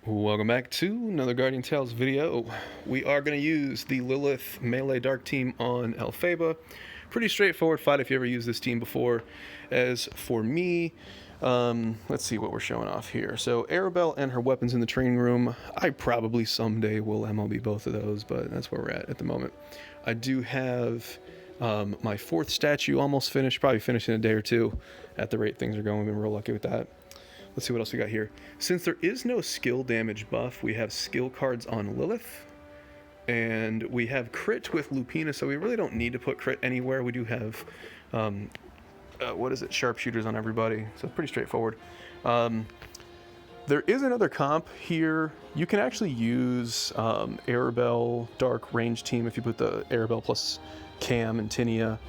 Welcome back to another Guardian Tales video. We are going to use the Lilith melee dark team on Elphaba. Pretty straightforward fight if you ever used this team before. As for me, let's see what we're showing off here. So Arabelle and her weapons in the training room. I probably someday will MLB both of those, but that's where we're at the moment. I do have my fourth statue almost finished, probably finished in a day or two at the rate things are going. We've been real lucky with that. Let's see what else we got here. Since there is no skill damage buff, we have skill cards on Lilith. And we have crit with Lupina, so we really don't need to put crit anywhere. We do have, sharpshooters on everybody. So it's pretty straightforward. There is another comp here. You can actually use Arabelle Dark range team if you put the Arabelle plus Cam and Tinia.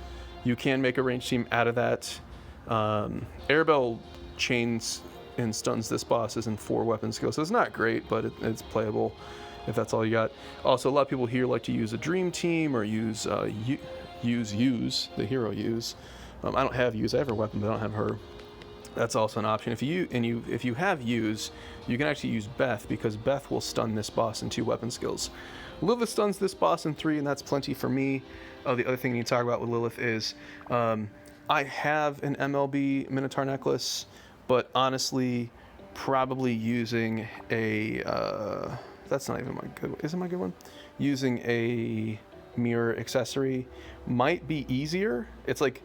You can make a range team out of that. Arabelle chains and stuns this boss is in 4 weapon skills, so it's not great, but it's playable if that's all you got. Also, a lot of people here like to use a dream team or use the hero use. I don't have use. I have her weapon, but I don't have her. That's also an option. If you have use, you can actually use Beth, because Beth will stun this boss in 2 weapon skills. Lilith stuns this boss in 3, and that's plenty for me. The other thing you need to talk about with Lilith is I have an MLB Minotaur necklace, but honestly, probably using a, that's not even my good, is it my good one? Using a mirror accessory might be easier. It's like,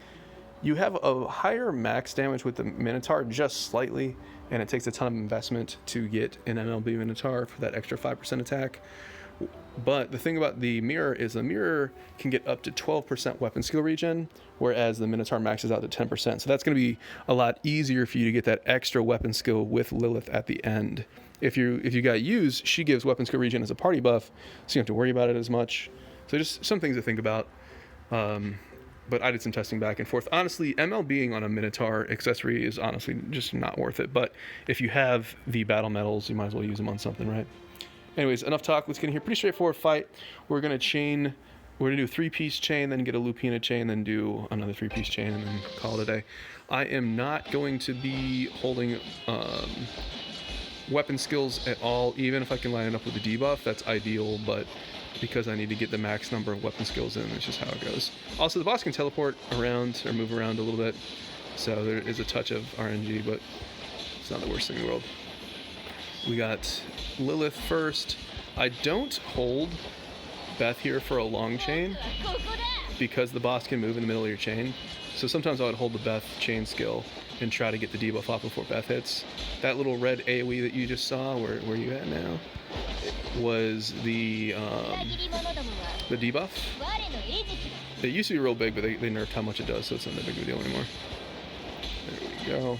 you have a higher max damage with the Minotaur, just slightly, and it takes a ton of investment to get an MLB Minotaur for that extra 5% attack. But the thing about the mirror is the mirror can get up to 12% weapon skill regen, whereas the Minotaur maxes out to 10%. So that's going to be a lot easier for you to get that extra weapon skill with Lilith at the end. If you got use, she gives weapon skill regen as a party buff, so you don't have to worry about it as much. So just some things to think about. But I did some testing back and forth. Honestly, MLBing on a Minotaur accessory is honestly just not worth it. But if you have the battle medals, you might as well use them on something, right? Anyways, enough talk. Let's get in here. Pretty straightforward fight. We're going to chain. We're going to do a 3-piece chain, then get a Lupina chain, then do another 3-piece chain, and then call it a day. I am not going to be holding weapon skills at all, even if I can line it up with the debuff. That's ideal, but because I need to get the max number of weapon skills in, that's just how it goes. Also, the boss can teleport around or move around a little bit, so there is a touch of RNG, but it's not the worst thing in the world. We got Lilith first. I don't hold Beth here for a long chain because the boss can move in the middle of your chain. So sometimes I would hold the Beth chain skill and try to get the debuff off before Beth hits. That little red AoE that you just saw, where you at now, was the debuff. It used to be real big, but they nerfed how much it does, so it's not that big of a deal anymore. There we go.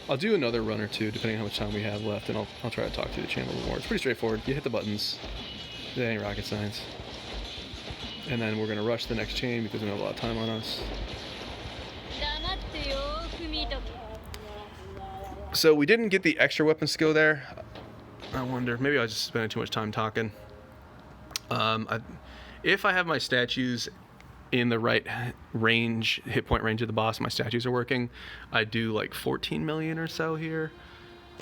I'll do another run or two, depending on how much time we have left, and I'll try to talk through the channel a little more. It's pretty straightforward. You hit the buttons. There ain't rocket science. And then we're going to rush the next chain because we don't have a lot of time on us. So we didn't get the extra weapon skill there. I wonder, maybe I was just spending too much time talking. If I have my statues in the right range, hit point range of the boss, my statues are working, I do like 14 million or so here.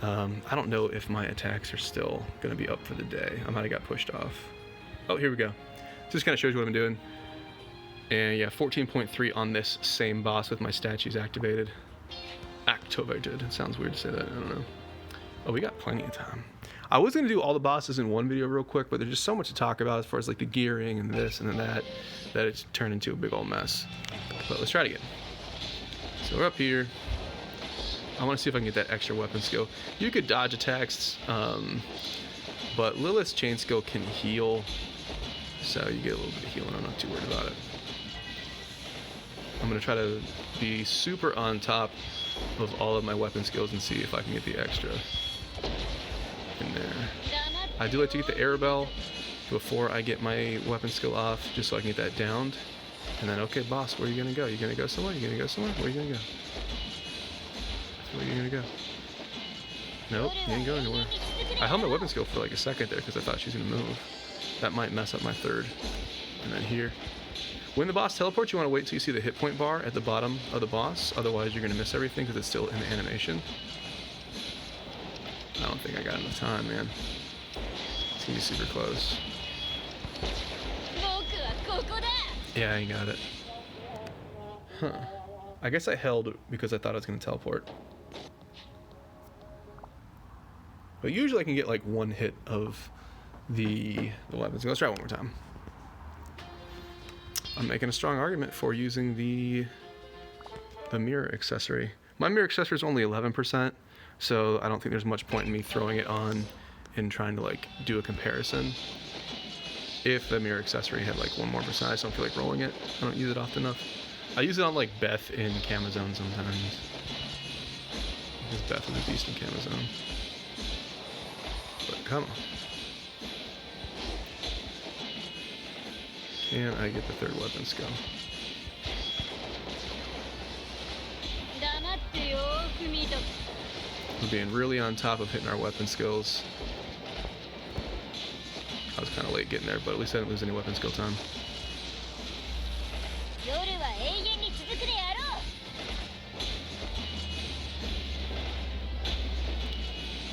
I don't know if my attacks are still going to be up for the day. I might have got pushed off. Oh, here we go. This kind of shows you what I'm doing. And yeah, 14.3 on this same boss with my statues activated. Activated. It sounds weird to say that. I don't know. Oh, we got plenty of time. I was going to do all the bosses in one video real quick, but there's just so much to talk about as far as like the gearing and this and then that it's turned into a big old mess. But let's try it again. So we're up here. I want to see if I can get that extra weapon skill. You could dodge attacks, but Lilith's chain skill can heal, so you get a little bit of healing. I'm not too worried about it. I'm going to try to be super on top of all of my weapon skills and see if I can get the extra in there. I do like to get the Arabelle before I get my weapon skill off, just so I can get that downed. And then, okay, boss, where are you gonna go? You gonna go somewhere? You gonna go somewhere? Where are you gonna go? Where are you gonna go? Nope, you ain't going anywhere. I held my weapon skill for like a second there because I thought she was gonna move. That might mess up my third. And then here. When the boss teleports, you want to wait until you see the hit point bar at the bottom of the boss. Otherwise, you're going to miss everything because it's still in the animation. don't think I got enough time, man. It's gonna be super close. Yeah, I got it. Huh. I guess I held because I thought I was gonna teleport. But usually I can get like one hit of the weapons. Let's try it one more time. I'm making a strong argument for using the mirror accessory. My mirror accessory is only 11%, so I don't think there's much point in me throwing it on and trying to like do a comparison. If the mirror accessory had like 1 more percent, I just don't feel like rolling it. I don't use it often enough. I use it on like Beth in Camazone sometimes. Because Beth is a beast in Camazone. But come on. Can I get the 3rd weapon skill? We're being really on top of hitting our weapon skills. I was kind of late getting there, but at least I didn't lose any weapon skill time.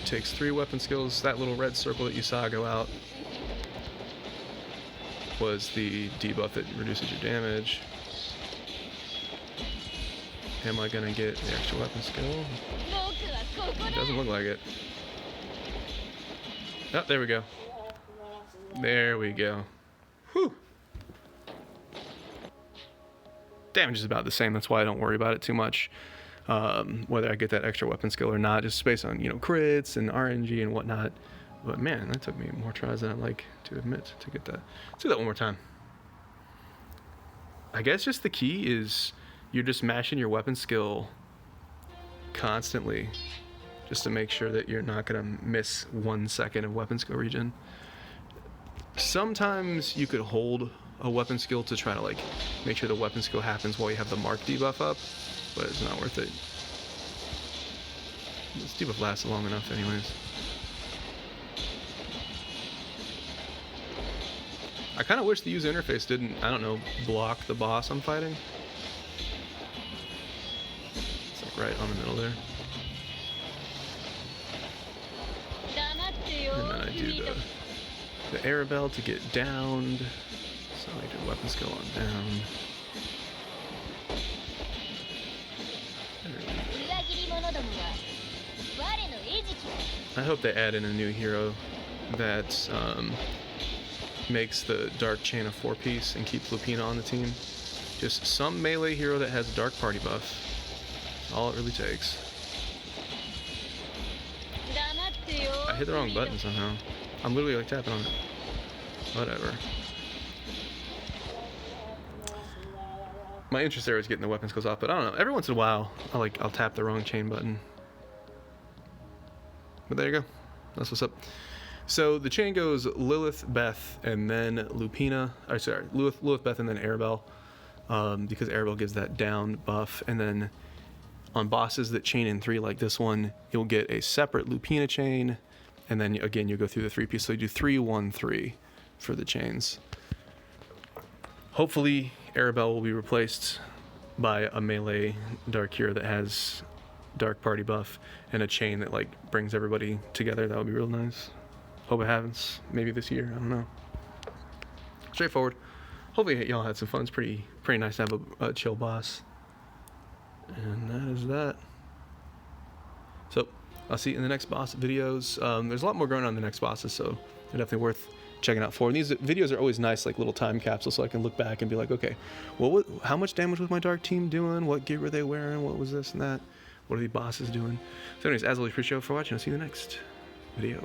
Takes 3 weapon skills. That little red circle that you saw go out was the debuff that reduces your damage. Am I gonna get the extra weapon skill? It doesn't look like it. Oh, there we go. There we go. Whew. Damage is about the same. That's why I don't worry about it too much. Whether I get that extra weapon skill or not, just based on, you know, crits and RNG and whatnot. But man, that took me more tries than I'd like to admit to get that. Let's do that one more time. I guess just the key is you're just mashing your weapon skill constantly just to make sure that you're not going to miss 1 second of weapon skill regen. Sometimes you could hold a weapon skill to try to like make sure the weapon skill happens while you have the mark debuff up, but it's not worth it. This debuff lasts long enough anyways. I kind of wish the user interface didn't, I don't know, block the boss I'm fighting. It's like right on the middle there. And then I do the Arabelle to get downed. So I do weapon skill on down. I hope they add in a new hero that makes the dark chain a 4-piece and keeps Lupina on the team. Just some melee hero that has a dark party buff. That's all it really takes. I hit the wrong button somehow. I'm literally like tapping on it. Whatever. My interest there is getting the weapon skills off, but I don't know. Every once in a while, I'll tap the wrong chain button. But there you go. That's what's up. So the chain goes Lilith, Beth, and then Lupina. Or sorry, Lilith, Beth, and then Arabelle. Because Arabelle gives that down buff. And then on bosses that chain in 3 like this one, you'll get a separate Lupina chain. And then again, you go through the 3-piece. So you do 3, 1, 3 for the chains. Hopefully, Arabelle will be replaced by a melee dark hero that has dark party buff and a chain that like brings everybody together. That would be real nice. Hope it happens. Maybe this year. I don't know. Straightforward. Hopefully y'all had some fun. It's pretty nice to have a chill boss. And that is that. So I'll see you in the next boss videos. There's a lot more going on in the next bosses, so they're definitely worth checking out for. And these videos are always nice, like little time capsules, so I can look back and be like, okay, well, how much damage was my dark team doing? What gear were they wearing? What was this and that? What are the bosses doing? So anyways, as always, appreciate you for watching. I'll see you in the next video.